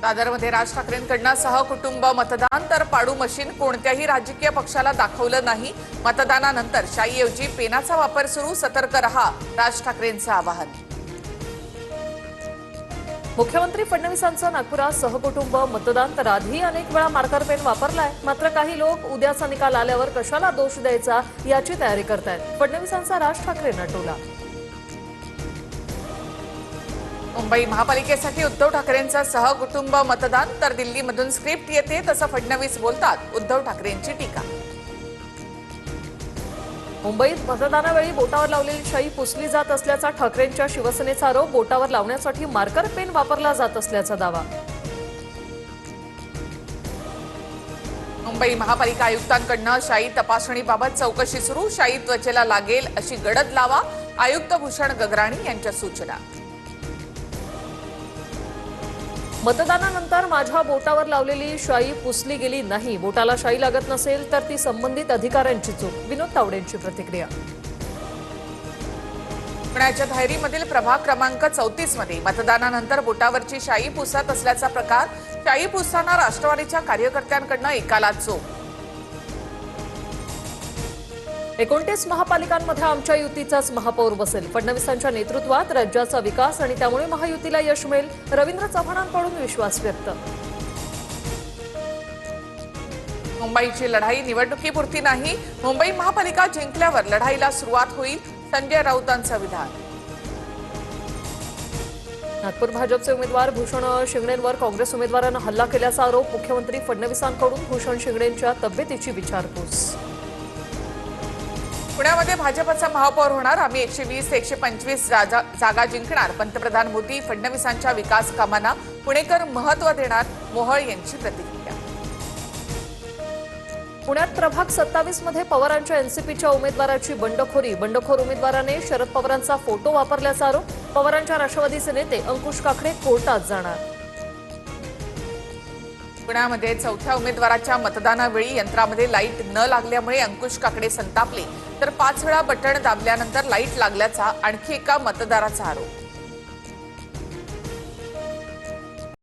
दादरमध्ये राज ठाकरेंकडून सहकुटुंब मतदान तर पाडू मशीन कोणत्याही राजकीय पक्षाला दाखवलं नाही। मतदानानंतर शाईऐवजी पेनाचा वापर सुरू, सतर्क रहा, राज ठाकरेंचं आवाहन। मुख्यमंत्री फडणवीसांचं नागपुरात सहकुटुंब मतदान तर आधी अनेक वेळा मार्कर पेन वापरलाय, मात्र काही लोक उद्याचा निकाल आल्यावर कशाला दोष द्यायचा याची तयारी करतायत। फडणवीसांचा राज ठाकरेंना टोला। मुंबई महापालिकेसाठी उद्धव ठाकरेंचं सहकुटुंब मतदान तर दिल्लीमधून स्क्रिप्ट येते तसं फडणवीस बोलतात, उद्धव ठाकरेंची टीका। मुंबईत मतदानावेळी बोटावर लावलेली शाई पुसली जात असल्याचा ठाकरेंच्या शिवसेनेचा आरोप। बोटावर लावण्यासाठी मार्कर पेन वापरला जात असल्याचा दावा। मुंबई महापालिका आयुक्तांकडून शाई तपासणीबाबत चौकशी सुरू, शाई त्वचेला लागेल अशी गडद लावा, आयुक्त भूषण गगराणी यांच्या सूचना। मतदानानंतर माझ्या बोटावर लावलेली शाई पुसली गेली नाही, बोटाला शाई लागत नसेल तर ती संबंधित अधिकाऱ्यांची चूक, विनोद तावडेंची प्रतिक्रिया। पुण्याच्या धायरीमधील प्रभाग क्रमांक 34 मध्ये मतदानानंतर बोटावरची शाई पुसत असल्याचा प्रकार, शाई पुसताना राष्ट्रवादीच्या कार्यकर्त्यांकडून एकाला चोप। 29 महापालिकांमध्ये आमच्या युतीचाच महापौर बसेल, फडणवीसांच्या नेतृत्वात राज्याचा विकास आणि त्यामुळे महायुतीला यश मिळेल, रवींद्र चव्हाणांकडून विश्वास व्यक्त। मुंबईची लढाई निवडणुकीपुरती नाही, मुंबई महापालिका जिंकल्यावर लढाईला सुरुवात होईल, संजय राऊतांचं विधान। नागपूर भाजपचे उमेदवार भूषण शिंगणेंवर काँग्रेस उमेदवारानं हल्ला केल्याचा आरोप, मुख्यमंत्री फडणवीसांकडून भूषण शिंगणेंच्या तब्येतीची विचारपूस। पुण्यामध्ये भाजपचा महापौर होणार, आम्ही 120 ते 125 जागा जिंकणार, पंतप्रधान मोदी फडणवीसांच्या विकास कामांना पुणेकर महत्त्व देणार, मोहोळ यांची प्रतिक्रिया। पुण्यात प्रभाग 27 मध्ये पवारांच्या एनसीपीच्या उमेदवाराची बंडखोर उमेदवाराने शरद पवारांचा फोटो वापरल्याचा आरोप, पवारांच्या राष्ट्रवादीचे नेते अंकुश काकडे कोर्टात जाणार। पुण्यामध्ये चौथ्या उमेदवाराच्या मतदानावेळी यंत्रामध्ये लाईट न लागल्यामुळे अंकुश काकडे संतापले, तर 5 वेळा बटण दाबल्यानंतर लाईट लागल्याचा आणखी एका मतदाराचा आरोप।